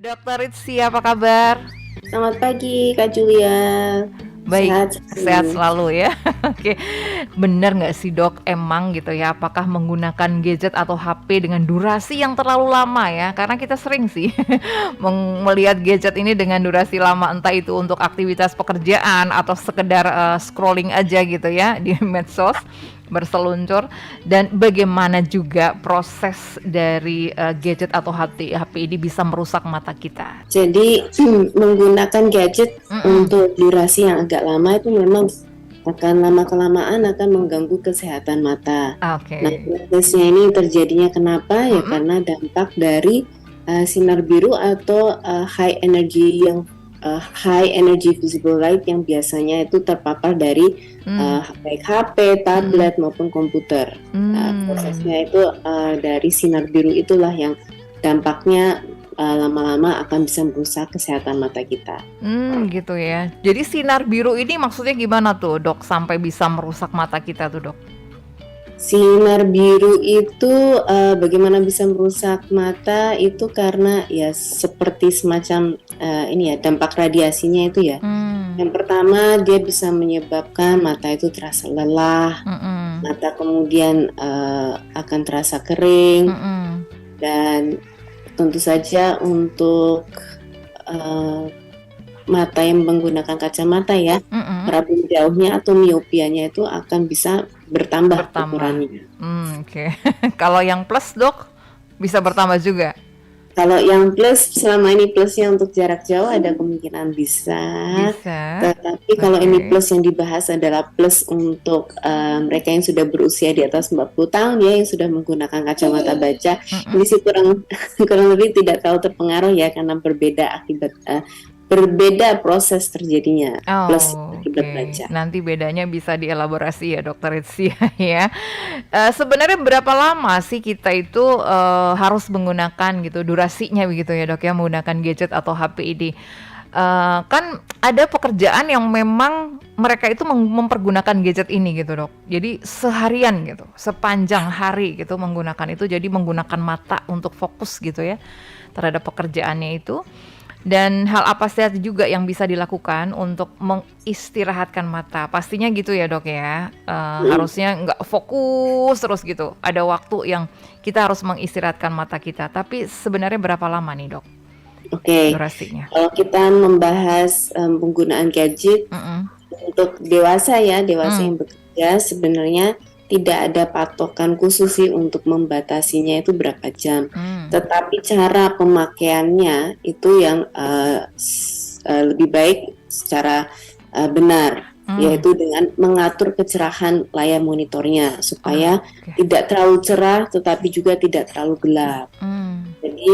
Dokter Ritsi, apa kabar? Selamat pagi Kak Julia, Baik, sehat sehat selalu. selalu ya. Oke, benar nggak sih dok, emang gitu ya, apakah menggunakan gadget atau HP dengan durasi yang terlalu lama ya? Karena kita sering sih melihat gadget ini dengan durasi lama, entah itu untuk aktivitas pekerjaan atau sekedar scrolling aja gitu ya di medsos, berseluncur. Dan bagaimana juga proses dari gadget atau HP ini bisa merusak mata kita. Jadi menggunakan gadget Mm-mm. untuk durasi yang agak lama itu memang akan lama-kelamaan akan mengganggu kesehatan mata. Nah, Oke. prosesnya ini terjadinya kenapa? Ya Mm-mm. karena dampak dari sinar biru atau high energy visible light yang biasanya itu terpapar dari Hmm. baik HP, Mm-mm. tablet maupun komputer. Hmm. Prosesnya itu dari sinar biru itulah yang dampaknya lama-lama akan bisa merusak kesehatan mata kita. Gitu ya. Jadi sinar biru ini maksudnya gimana tuh, Dok, sampai bisa merusak mata kita tuh, Dok? Sinar biru itu bagaimana bisa merusak mata itu karena ya seperti semacam ini ya dampak radiasinya itu ya. Hmm. Yang pertama dia bisa menyebabkan mata itu terasa lelah, Mm-mm. mata kemudian akan terasa kering Mm-mm. dan tentu saja untuk uh, mata yang menggunakan kacamata ya, Mm-mm. rabun jauhnya atau miopianya itu akan bisa bertambah Bertambah. ukurannya. Oke. Kalau yang plus, Dok, bisa bertambah juga? Kalau yang plus, selama ini plusnya untuk jarak jauh ada kemungkinan bisa. Bisa. Tetapi kalau ini Oke. plus yang dibahas adalah plus untuk mereka yang sudah berusia di atas 40 tahun ya, yang sudah menggunakan kacamata baca. Ini Mm-mm. sih kurang kurang lebih tidak terlalu terpengaruh ya karena berbeda proses terjadinya plus Oh, akibat oke. baca. Nanti bedanya bisa dielaborasi ya, Dokter Ritsi ya. Sebenarnya berapa lama sih kita itu harus menggunakan gitu durasinya begitu ya, Dok ya, menggunakan gadget atau HP ini? Kan ada pekerjaan yang memang mereka itu mempergunakan gadget ini gitu, Dok. Jadi seharian gitu, sepanjang hari gitu menggunakan itu, jadi menggunakan mata untuk fokus gitu ya terhadap pekerjaannya itu. Dan hal apa saja juga yang bisa dilakukan untuk mengistirahatkan mata? Pastinya gitu ya, Dok ya. Hmm. Harusnya nggak fokus terus gitu. Ada waktu yang kita harus mengistirahatkan mata kita. Tapi sebenarnya berapa lama nih, Dok, Oke, durasinya? kalau kita membahas penggunaan gadget Mm-mm. untuk dewasa ya, dewasa Mm. yang bekerja sebenarnya tidak ada patokan khusus sih untuk membatasinya itu berapa jam. Mm. Tetapi cara pemakaiannya itu yang lebih baik secara benar, Mm. yaitu dengan mengatur kecerahan layar monitornya supaya Oke. tidak terlalu cerah tetapi juga tidak terlalu gelap. Mm. Jadi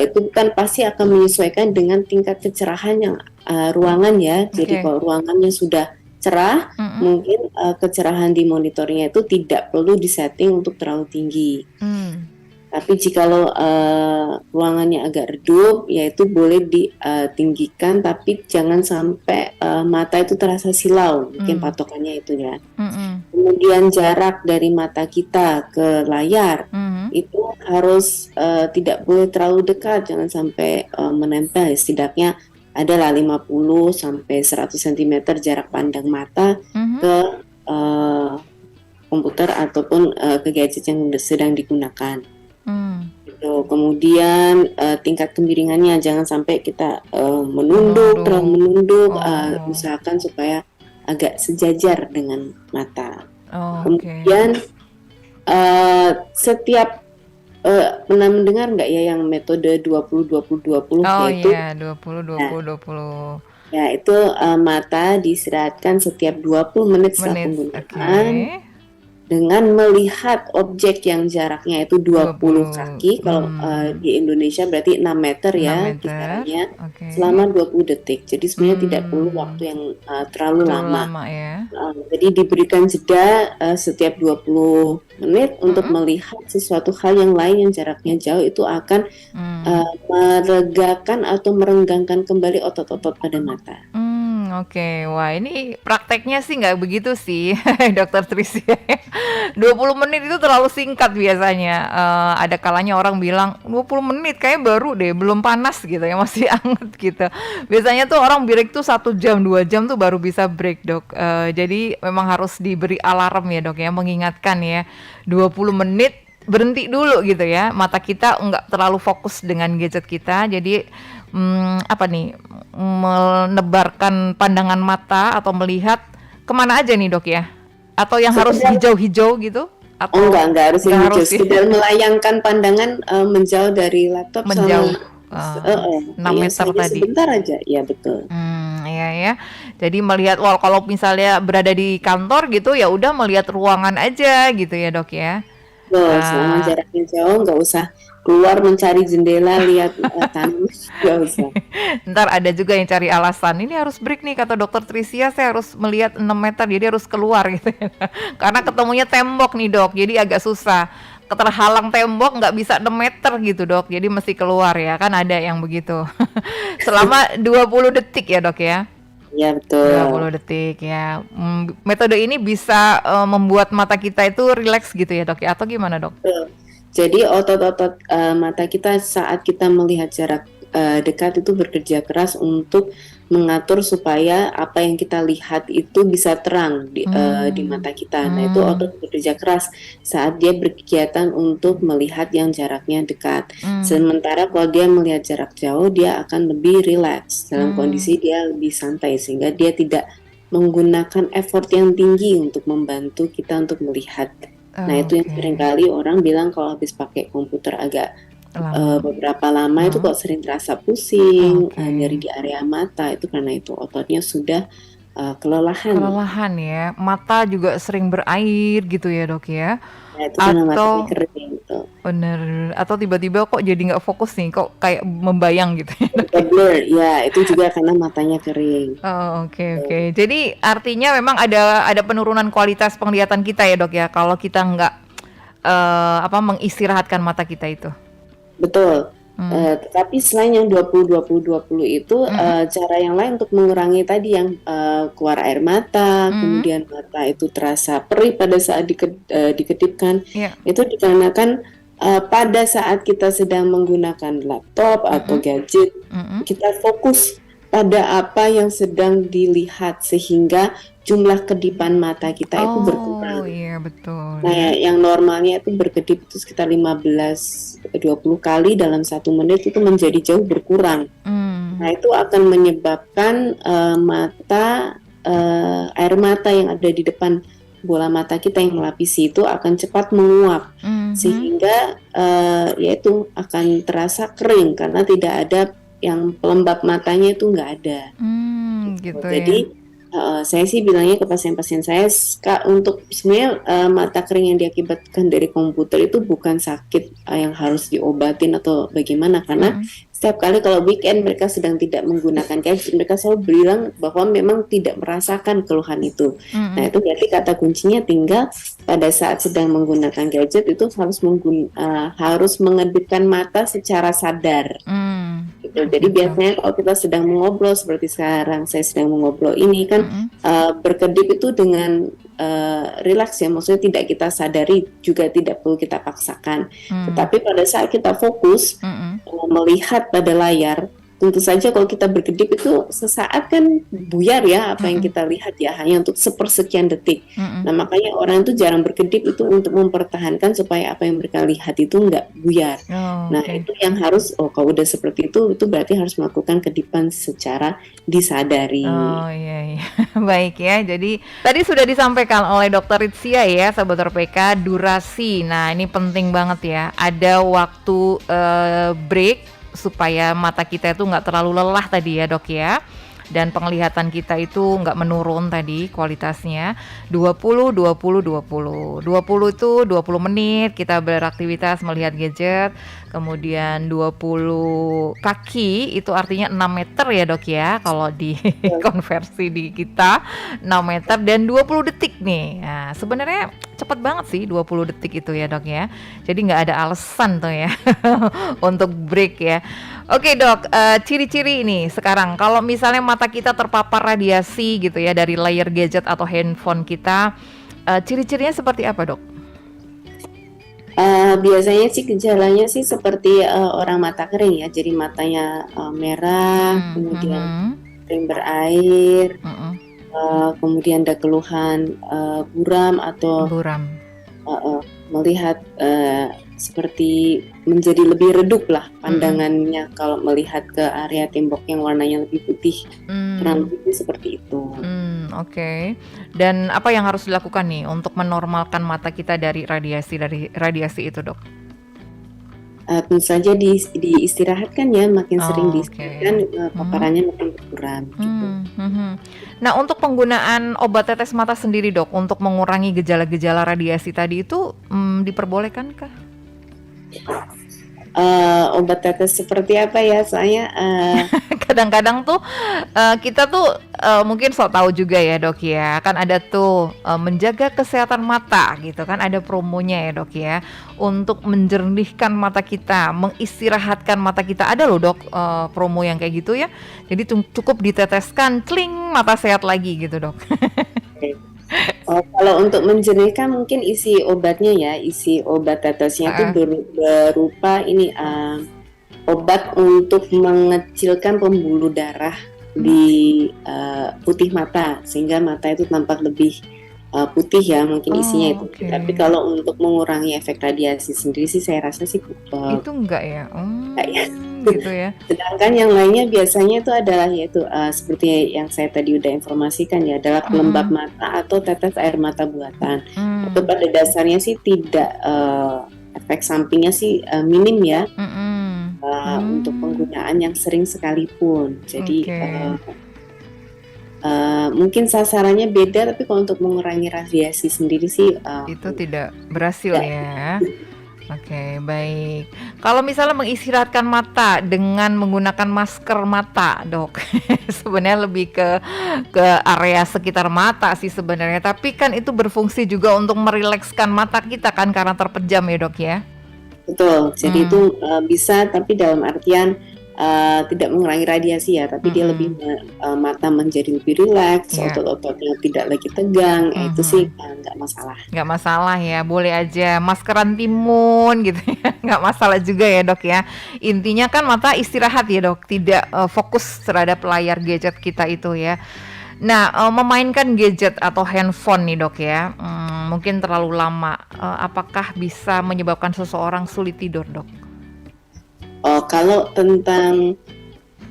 itu kan pasti akan menyesuaikan dengan tingkat kecerahan yang ruangan ya. Jadi Oke. kalau ruangannya sudah cerah, Mm-mm. mungkin kecerahan di monitornya itu tidak perlu disetting untuk terlalu tinggi. Mm. Tapi jikalau ruangannya agak redup, yaitu boleh ditinggikan, tapi jangan sampai mata itu terasa silau. Mungkin Mm. patokannya itu ya. Mm-mm. Kemudian jarak dari mata kita ke layar Mm. itu harus tidak boleh terlalu dekat, jangan sampai menempel. Setidaknya adalah 50 sampai 100 cm jarak pandang mata Mhm. ke komputer ataupun ke gadget yang sedang digunakan. Mm. Gitu. Kemudian tingkat kemiringannya jangan sampai kita terlalu Menunduk. menunduk, Oh. usahakan supaya agak sejajar dengan mata. Oke. Kemudian setiap pernah mendengar nggak ya yang metode 20-20-20 Oh yaitu iya, 20 dua ya, puluh 20 ya itu mata diistirahatkan setiap 20 menit setelah menit. Oke. penggunaan dengan melihat objek yang jaraknya itu 20 20. kaki. Kalau di Indonesia berarti 6 meter 6 ya meter. kisarannya Oke. selama 20 detik. Jadi sebenarnya tidak perlu Hmm, waktu yang terlalu terlalu lama. lama ya. Jadi diberikan jeda setiap 20 menit untuk Mm-mm. melihat sesuatu hal yang lain yang jaraknya jauh, itu akan Hmm. meregakan atau merenggangkan kembali otot-otot pada mata. Oke. Wah, ini prakteknya sih nggak begitu sih, Dokter Trisya. 20 menit itu terlalu singkat biasanya. Ada kalanya orang bilang 20 menit kayaknya baru deh, belum panas gitu ya, masih anget gitu. Biasanya tuh orang break tuh 1 jam, 2 jam tuh baru bisa break, Dok. Jadi memang harus diberi alarm ya, Dok ya, mengingatkan ya. 20 menit berhenti dulu gitu ya. Mata kita nggak terlalu fokus dengan gadget kita. Jadi apa nih, menebarkan pandangan mata atau melihat kemana aja nih, Dok ya? Atau yang harus Sekedar hijau-hijau gitu? Oh, Atau enggak harus nggak yang hijau, harus ya? sekedar melayangkan pandangan menjauh dari laptop Menjauh, sama 6 hanya meter saja tadi. sebentar aja, ya betul. Iya ya. Jadi melihat, wah kalau misalnya berada di kantor gitu ya udah melihat ruangan aja gitu ya, Dok ya. Betul, selama Eee, jaraknya jauh nggak usah keluar mencari jendela lihat tanaman, nggak usah. Entar ada juga yang cari alasan, "Ini harus break nih," kata Dokter Trisya, "saya harus melihat 6 meter, jadi harus keluar," gitu ya. Karena ketemunya tembok nih, Dok, jadi agak susah. Keterhalang tembok nggak bisa 6 meter gitu, Dok, jadi mesti keluar ya, kan ada yang begitu. Selama 20 detik ya, Dok, ya? Ya 20 betul. detik ya. Metode ini bisa, membuat mata kita itu rileks gitu ya, Dok, ya? Atau gimana, Dok? Betul. Jadi otot-otot mata kita saat kita melihat jarak dekat itu bekerja keras untuk mengatur supaya apa yang kita lihat itu bisa terang di Mmm, mata kita. Nah, itu mmm, otot bekerja keras saat dia berkegiatan untuk melihat yang jaraknya dekat. mmm, Sementara kalau dia melihat jarak jauh, dia akan lebih rileks dalam mmm, kondisi dia lebih santai sehingga dia tidak menggunakan effort yang tinggi untuk membantu kita untuk melihat. Nah, itu yang oke, seringkali orang bilang kalau habis pakai komputer agak lama, beberapa lama itu heeh, kok sering terasa pusing, oke. nyeri di area mata, itu karena itu ototnya sudah kelelahan. Kelelahan ya, mata juga sering berair gitu ya, Dok, ya? Nah, itu karena matanya Atau kering gitu. bener, atau tiba-tiba kok jadi nggak fokus nih, kok kayak membayang gitu ya, Dok, Suka ya? blur, ya itu juga karena matanya kering. Oh, oke Tuh. oke. Jadi artinya memang ada penurunan kualitas penglihatan kita ya, Dok, ya, kalau kita nggak, apa, mengistirahatkan mata kita itu? Betul. Mmm, Tetapi selain yang 20-20-20 itu, mhm, cara yang lain untuk mengurangi tadi yang keluar air mata, mhm, kemudian mata itu terasa perih pada saat dikedipkan, iya, itu dikarenakan pada saat kita sedang menggunakan laptop atau mhm, gadget, mhm. kita fokus pada apa yang sedang dilihat sehingga jumlah kedipan mata kita itu Oh, berkurang. iya betul Nah, ya. yang normalnya itu berkedip itu sekitar 15-20 kali dalam 1 menit itu menjadi jauh berkurang. Nah, Mmm, itu akan menyebabkan air mata yang ada di depan bola mata kita yang melapisi itu akan cepat menguap mhm, sehingga yaitu akan terasa kering karena tidak ada yang pelembab matanya itu nggak ada. gitu ya. Jadi saya sih bilangnya ke pasien-pasien saya, Kak, untuk sebenarnya mata kering yang diakibatkan dari komputer itu bukan sakit yang harus diobatin atau bagaimana, karena Mhm, setiap kali kalau weekend mereka sedang tidak menggunakan gadget, mereka selalu bilang bahwa memang tidak merasakan keluhan itu. Nah, mhm, itu berarti kata kuncinya tinggal pada saat sedang menggunakan gadget itu harus mengedipkan mata secara sadar gitu. Jadi gitu. biasanya kalau kita sedang mengobrol seperti sekarang saya sedang mengobrol ini kan Mhm, berkedip itu dengan rileks ya, maksudnya tidak kita sadari juga tidak perlu kita paksakan. mmm, Tetapi pada saat kita fokus mhm, melihat pada layar, tentu saja kalau kita berkedip itu sesaat kan buyar ya apa yang mhm, kita lihat ya hanya untuk sepersekian detik. mhm. Nah, makanya orang itu jarang berkedip itu untuk mempertahankan supaya apa yang mereka lihat itu nggak buyar. Nah, Oke. itu yang harus, oh kalau udah seperti itu berarti harus melakukan kedipan secara disadari. Oh, iya iya. Baik ya, jadi tadi sudah disampaikan oleh Dokter Ritsia ya, Sobat RPK, durasi. Nah, ini penting banget ya, ada waktu, break supaya mata kita itu nggak terlalu lelah tadi ya, Dok, ya. Dan penglihatan kita itu nggak menurun tadi kualitasnya. 20 20 20. 20 itu 20 menit kita beraktivitas melihat gadget, kemudian 20 kaki itu artinya 6 meter ya, Dok, ya, kalau dikonversi di kita 6 meter dan 20 detik nih. Nah, sebenarnya cepet banget sih 20 detik itu ya, Dok, ya. Jadi nggak ada alasan tuh ya untuk break ya. Oke dok, ciri-ciri ini sekarang kalau misalnya mata kita terpapar radiasi gitu ya dari layar gadget atau handphone kita, ciri-cirinya seperti apa dok? Biasanya sih gejalanya sih seperti orang mata kering ya, jadi matanya merah, kemudian Mhm, sering berair, mhm, kemudian ada keluhan buram atau buram. melihat seperti menjadi lebih redup lah Mhm, pandangannya kalau melihat ke area tembok yang warnanya lebih putih, kurang mmm, lebih seperti itu. oke. Dan apa yang harus dilakukan nih untuk menormalkan mata kita dari radiasi itu dok? Tentu saja diistirahatkan ya, makin sering diistirahatkan Oke, mhm. paparannya makin berkurang gitu. Mhm. Nah, untuk penggunaan obat tetes mata sendiri, Dok, untuk mengurangi gejala-gejala radiasi tadi itu, diperbolehkankah? Obat tetes seperti apa ya? Soalnya Kadang-kadang tuh, kita tuh, mungkin sok tahu juga ya, Dok, ya, kan ada tuh, menjaga kesehatan mata gitu kan, ada promonya ya, Dok, ya, untuk menjernihkan mata kita, mengistirahatkan mata kita. Ada loh, Dok, promo yang kayak gitu ya. Jadi cukup diteteskan, cling, mata sehat lagi gitu, Dok. kalau untuk menjernihkan mungkin isi obatnya ya, isi obat tetesnya itu Heeh. berupa ini obat untuk mengecilkan pembuluh darah Mmm, di putih mata sehingga mata itu tampak lebih putih ya mungkin isinya oh, itu. oke. Tapi kalau untuk mengurangi efek radiasi sendiri sih saya rasa sih Itu enggak ya? enggak ya. Gitu ya? Sedangkan yang lainnya biasanya itu adalah yaitu seperti yang saya tadi udah informasikan ya adalah pelembab Mhm, mata atau tetes air mata buatan. Itu mmm, pada dasarnya sih tidak efek sampingnya sih minim ya mhm, untuk penggunaan yang sering sekalipun. Jadi oke. mungkin sasarannya beda tapi kalau untuk mengurangi radiasi sendiri sih Itu tidak berhasil tidak. ya? Oke, baik. Kalau misalnya mengistirahatkan mata dengan menggunakan masker mata, Dok, sebenarnya lebih ke area sekitar mata sih sebenarnya, tapi kan itu berfungsi juga untuk merilekskan mata kita kan karena terpejam ya, Dok, ya? Betul, jadi Mmm, itu bisa tapi dalam artian tidak mengurangi radiasi ya, tapi dia lebih mhm, mata menjadi lebih rileks, iya, otot-ototnya tidak lagi tegang, itu sih mhm. nggak masalah. Nggak masalah ya, boleh aja maskeran timun gitu ya, nggak masalah juga ya Dok ya. Intinya kan mata istirahat ya Dok, tidak fokus terhadap layar gadget kita itu ya. Nah, memainkan gadget atau handphone nih Dok ya, mungkin terlalu lama, apakah bisa menyebabkan seseorang sulit tidur Dok? Kalau tentang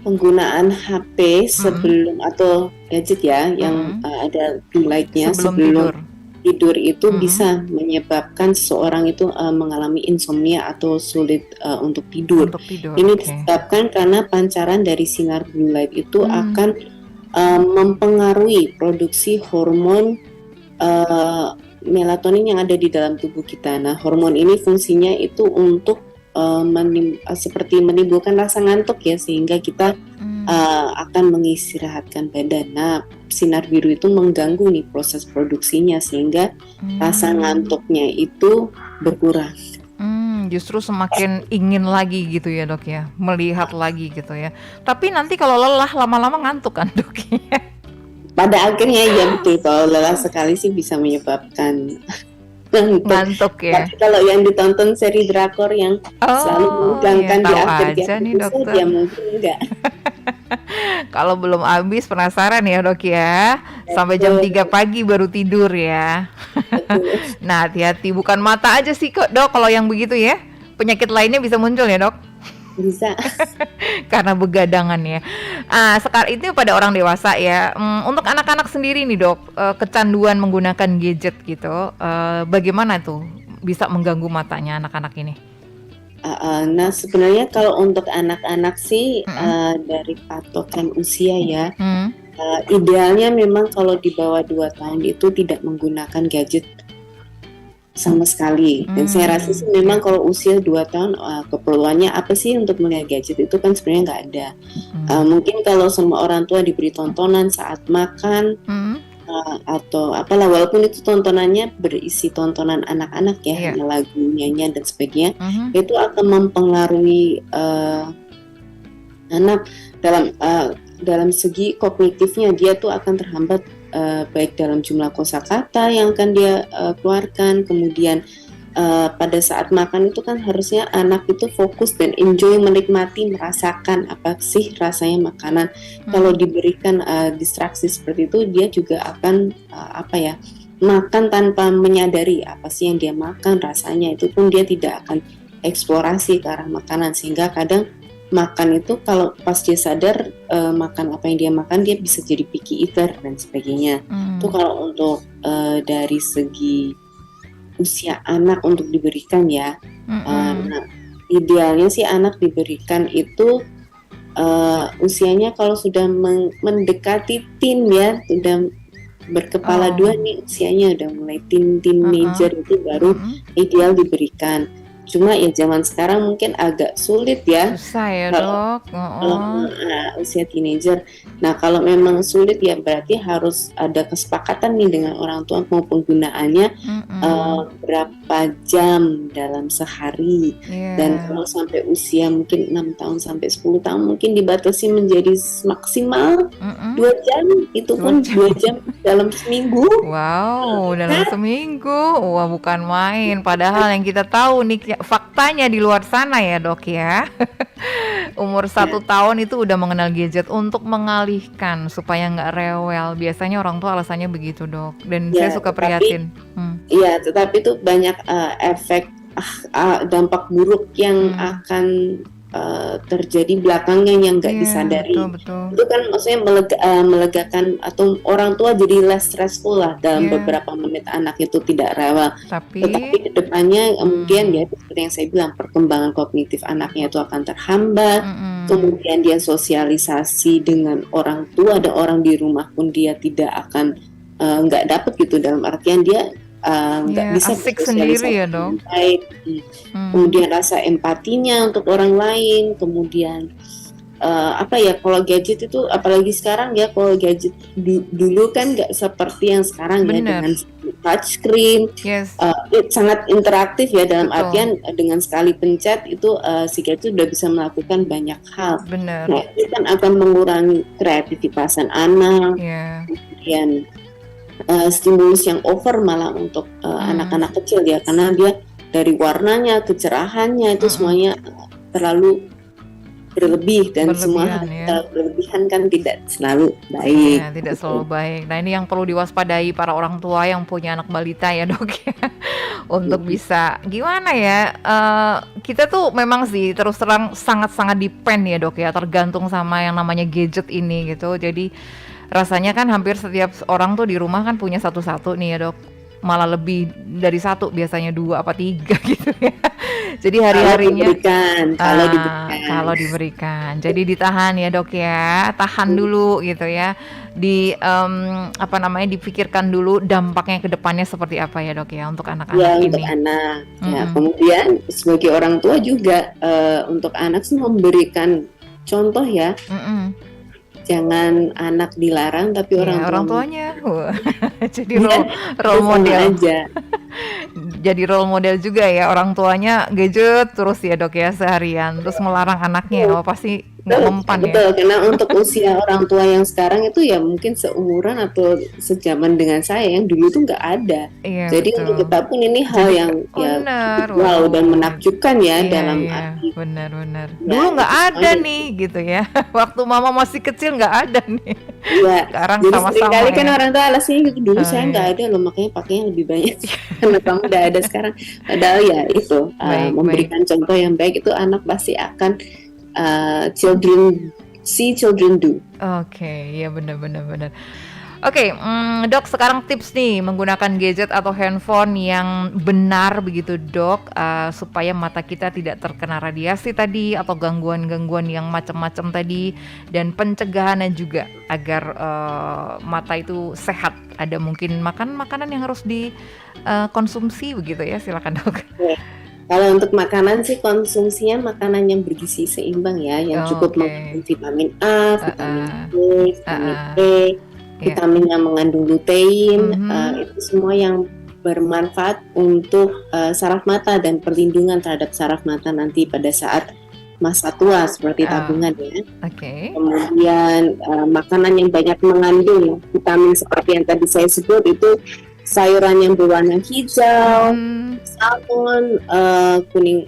penggunaan HP Mhm, sebelum atau gadget ya yang mhm, ada blue light-nya sebelum sebelum tidur, tidur itu mhm, bisa menyebabkan seseorang itu mengalami insomnia atau sulit untuk tidur. untuk tidur, Ini oke. disebabkan karena pancaran dari sinar blue light itu Mmm, akan mempengaruhi produksi hormon melatonin yang ada di dalam tubuh kita. Nah, hormon ini fungsinya itu untuk seperti menimbulkan rasa ngantuk ya, sehingga kita mmm, akan mengistirahatkan badan. Nah, sinar biru itu mengganggu nih proses produksinya sehingga rasa mmm. ngantuknya itu berkurang. Justru semakin ingin lagi gitu ya, Dok, ya, melihat lagi gitu ya. Tapi nanti kalau lelah lama-lama ngantuk kan, Dok, ya? Pada akhirnya ya betul, kalau lelah sekali sih bisa menyebabkan ngantuk. Ngantuk ya? Tapi kalau yang ditonton seri drakor yang selalu Oh, ya menegangkan di tahu akhir tiap aja nih episode dokter. ya mungkin enggak. Kalau belum habis penasaran ya, Dok, ya. Sampai jam Betul, 3 pagi baru tidur ya. betul. Nah, hati-hati bukan mata aja sih kok, Dok, kalau yang begitu ya. Penyakit lainnya bisa muncul ya, Dok? Bisa. Karena begadangan ya. Sekarang itu pada orang dewasa ya, untuk anak-anak sendiri nih Dok, kecanduan menggunakan gadget gitu, bagaimana tuh bisa mengganggu matanya anak-anak ini? Nah, sebenarnya kalau untuk anak-anak sih Mhm, dari patokan usia ya, mmm, idealnya memang kalau di bawah 2 tahun itu tidak menggunakan gadget sama sekali. Dan saya rasa sih memang iya, kalau usia 2 tahun keperluannya apa sih untuk melihat gadget itu kan sebenarnya nggak ada. mhm, Mungkin kalau semua orang tua diberi tontonan saat makan mhm, atau apalah walaupun itu tontonannya berisi tontonan anak-anak ya iya, hanya lagu, nyanyian dan sebagainya mhm, itu akan mempengaruhi anak dalam segi kognitifnya dia tuh akan terhambat, baik dalam jumlah kosakata yang akan dia keluarkan, kemudian pada saat makan itu kan harusnya anak itu fokus dan enjoy, menikmati, merasakan apa sih rasanya makanan. Kalau diberikan distraksi seperti itu, dia juga akan makan tanpa menyadari apa sih yang dia makan, rasanya itu pun dia tidak akan eksplorasi ke arah makanan, sehingga kadang makan itu kalau pas dia sadar makan apa yang dia makan, dia bisa jadi picky eater dan sebagainya. Itu kalau untuk dari segi usia anak untuk diberikan ya. Nah, idealnya sih anak diberikan itu usianya kalau sudah mendekati teen ya, sudah berkepala dua nih usianya, udah mulai teenager itu baru ideal diberikan. Cuma ya zaman sekarang mungkin agak sulit ya. Susah ya Kalau dok. usia teenager. Nah kalau memang sulit ya berarti harus ada kesepakatan nih dengan orang tua mau penggunaannya berapa jam dalam sehari. Dan kalau sampai usia mungkin 6 tahun sampai 10 tahun mungkin dibatasi menjadi maksimal 2 jam, itu pun 2 jam dalam seminggu. Wow, dalam seminggu. Wah, bukan main. Padahal yang kita tahu nih faktanya di luar sana ya dok ya. Umur 1 tahun itu udah mengenal gadget untuk mengalihkan supaya nggak rewel. Biasanya orang tua alasannya begitu dok. Dan saya suka prihatin. Iya, tetapi itu banyak efek dampak buruk yang akan terjadi belakangnya yang nggak disadari. Betul. Itu kan maksudnya melegakan atau orang tua jadi less stressful lah dalam beberapa menit anak itu tidak rewel. Tetapi kedepannya kemudian ya seperti yang saya bilang, perkembangan kognitif anaknya itu akan terhambat. Kemudian dia sosialisasi dengan orang tua dan orang di rumah pun dia tidak akan nggak dapat gitu, dalam artian dia nggak bisa asik sendiri ya dok. Baik. Kemudian rasa empatinya untuk orang lain, kemudian kalau gadget itu apalagi sekarang ya, kalau gadget dulu kan nggak seperti yang sekarang. Bener. Ya dengan touchscreen, sangat interaktif ya, dalam artian dengan sekali pencet itu si gadget sudah bisa melakukan banyak hal. Bener. Nah itu kan akan mengurangi kreativitasan anak, kemudian stimulus yang over malah untuk anak-anak kecil ya, karena dia dari warnanya, kecerahannya itu semuanya terlalu berlebih, dan semua berlebihan kan tidak selalu baik. Ya, tidak selalu baik. Nah ini yang perlu diwaspadai para orang tua yang punya anak balita ya dok ya. Untuk bisa gimana ya, kita tuh memang sih terus terang sangat-sangat depend ya dok ya, tergantung sama yang namanya gadget ini gitu. Jadi rasanya kan hampir setiap orang tuh di rumah kan punya satu-satu nih ya dok, malah lebih dari satu, biasanya 2 apa 3 gitu ya. Jadi hari-harinya kalau diberikan, jadi ditahan ya dok ya, tahan dulu gitu ya, dipikirkan dulu dampaknya ke depannya seperti apa ya dok ya untuk anak-anak ini. Untuk anak. Ya, kemudian sebagai orang tua juga untuk anak sih memberikan contoh ya. Jangan anak dilarang tapi orang tuanya. Jadi role model aja. Jadi role model juga ya, orang tuanya gadget terus ya dok ya seharian, terus melarang anaknya, pasti nggak mempan ya. Betul, karena untuk usia orang tua yang sekarang itu ya mungkin seumuran atau sejaman dengan saya, yang dulu tuh nggak ada. Jadi betul. Untuk kita pun ini hal yang wow dan menakjubkan ya, dalam arti. Benar. Dulu nggak ada nih gitu ya. Waktu mama masih kecil nggak ada nih. Iya. Sekarang jadi sama-sama seringkali ya. Kan orang tua alasannya gitu, dulu saya nggak ada loh, makanya pakainya lebih banyak. Karena kamu udah ada sekarang. Padahal ya itu memberikan contoh yang baik itu anak pasti akan children do. Oke, ya benar. Oke, dok, sekarang tips nih menggunakan gadget atau handphone yang benar begitu dok, supaya mata kita tidak terkena radiasi tadi atau gangguan-gangguan yang macam-macam tadi, dan pencegahannya juga agar mata itu sehat. Ada mungkin makanan yang harus dikonsumsi begitu ya, silakan dok. Kalau untuk makanan sih konsumsinya makanan yang bergizi seimbang ya, yang cukup mengandung vitamin A, vitamin B, vitamin E, vitamin yang mengandung lutein, itu semua yang bermanfaat untuk saraf mata dan perlindungan terhadap saraf mata nanti pada saat masa tua seperti Ah, tabungan ya. oke. Kemudian makanan yang banyak mengandung vitamin seperti yang tadi saya sebut itu sayuran yang berwarna hijau, Mhm. salmon, kuning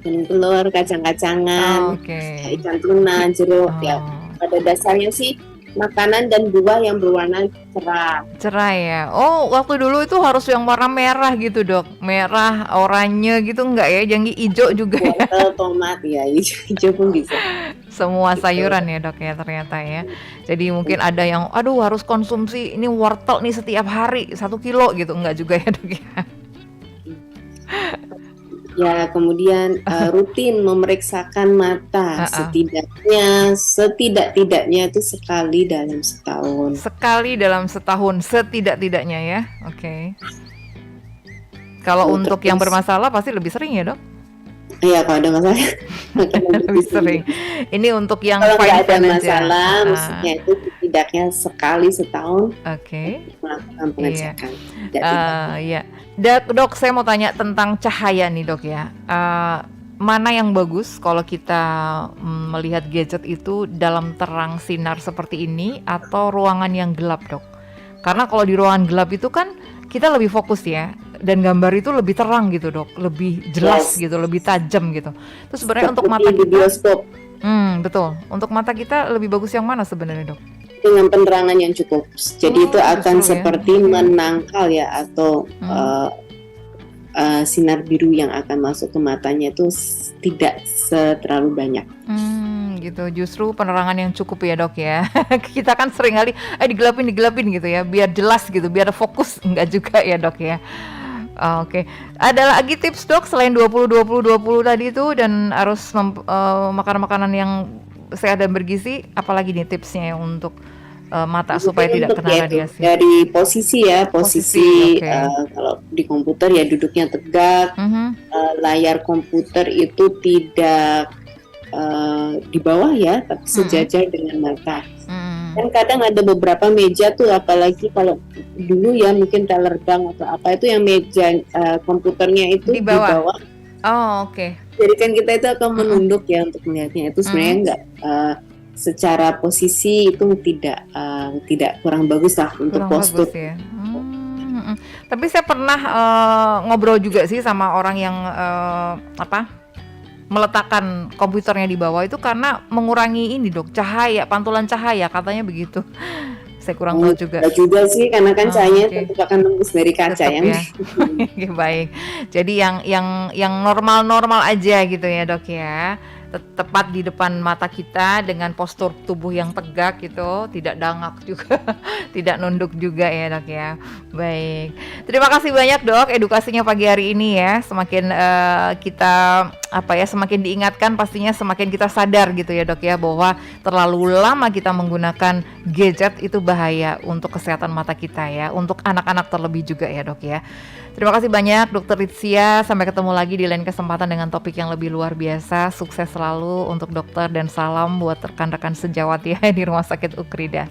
kuning telur, kacang-kacangan, Oke. ikan tuna, jeruk ya. Oh, Pada dasarnya sih makanan dan buah yang berwarna cerah. cerah ya. Oh, waktu dulu itu harus yang warna merah gitu, Dok? Merah, oranye gitu enggak ya? Jangan ijo juga ya? Wortel, tomat ya, hijau pun bisa. Semua Gitu. sayuran ya, Dok, ya ternyata ya. Jadi mungkin ada yang, "Aduh harus konsumsi ini wortel nih setiap hari 1 kilo," gitu, enggak juga ya, Dok, ya? Ya, kemudian rutin memeriksakan mata Heeh. setidak-tidaknya itu sekali dalam setahun. Sekali dalam setahun setidak-tidaknya ya? Oke. Kalau untuk yang Terus bermasalah pasti lebih sering ya, Dok? ya kalau ada masalah makan Lebih lebih sering. sering. Ini untuk yang Kalau nggak ada fine-fine aja? masalah, Heeh. maksudnya itu setidaknya sekali setahun Oke. untuk melakukan Iya. pengecekan tidak-tidaknya. Iya. Dok, saya mau tanya tentang cahaya nih, Dok, ya. Mana yang bagus kalau kita, melihat gadget itu dalam terang sinar seperti ini atau ruangan yang gelap, Dok? Karena kalau di ruangan gelap itu kan kita lebih fokus ya, dan gambar itu lebih terang gitu, Dok, lebih jelas Yes, gitu, lebih tajam gitu. Itu sebenarnya untuk seperti mata di kita bioskop betul. Untuk mata kita lebih bagus yang mana sebenarnya, Dok? dengan penerangan yang cukup. Jadi itu Oh, akan justru ya? seperti Oke. menangkal ya atau Mmm. sinar biru yang akan masuk ke matanya itu tidak terlalu banyak. Gitu. Justru penerangan yang cukup ya, Dok, ya. Kita kan seringkali, digelapin gitu ya, biar jelas gitu, biar fokus. Enggak juga ya, Dok, ya. Oke. Ada lagi tips, Dok, selain 20 20 20 tadi itu dan harus makan makanan yang sehat dan bergizi, apalagi nih tipsnya ya untuk, mata Mungkin supaya tidak untuk kena ya itu radiasi? dari posisi ya, Posisi, posisi oke. kalau di komputer ya duduknya tegak, Mhm, layar komputer itu tidak di bawah ya, tapi mhm, sejajar dengan mata. mhm. Kan kadang ada beberapa meja tuh, apalagi kalau dulu ya mungkin teller bank atau apa itu yang meja komputernya itu Di di bawah? bawah. Oh, oke. Jadi kan kita itu akan Mhm, menunduk ya untuk melihatnya. Itu sebenarnya mhm. nggak secara posisi itu tidak kurang bagus lah untuk Kurang bagus postur. ya? Mhm. Tapi saya pernah, ngobrol juga sih sama orang yang, meletakkan komputernya di bawah itu karena mengurangi ini, Dok, cahaya, pantulan cahaya katanya begitu. Saya kurang Oh, tahu juga. enggak juga sih, karena kan Oh, cahayanya oke. tetap akan tembus dari kaca Tetap ya. ya? Oke, baik. Jadi yang normal-normal aja gitu ya, Dok, ya. Tepat di depan mata kita dengan postur tubuh yang tegak gitu, tidak dangak juga, tidak nunduk juga ya, Dok, ya. Baik. Terima kasih banyak, Dok, edukasinya pagi hari ini ya. Semakin, kita apa ya, semakin diingatkan pastinya semakin kita sadar gitu ya, Dok, ya, bahwa terlalu lama kita menggunakan gadget itu bahaya untuk kesehatan mata kita ya, untuk anak-anak terlebih juga ya, Dok, ya. Terima kasih banyak Dokter Ritsia, sampai ketemu lagi di lain kesempatan dengan topik yang lebih luar biasa. Sukses selalu untuk dokter dan salam buat rekan-rekan sejawat ya di Rumah Sakit Ukrida.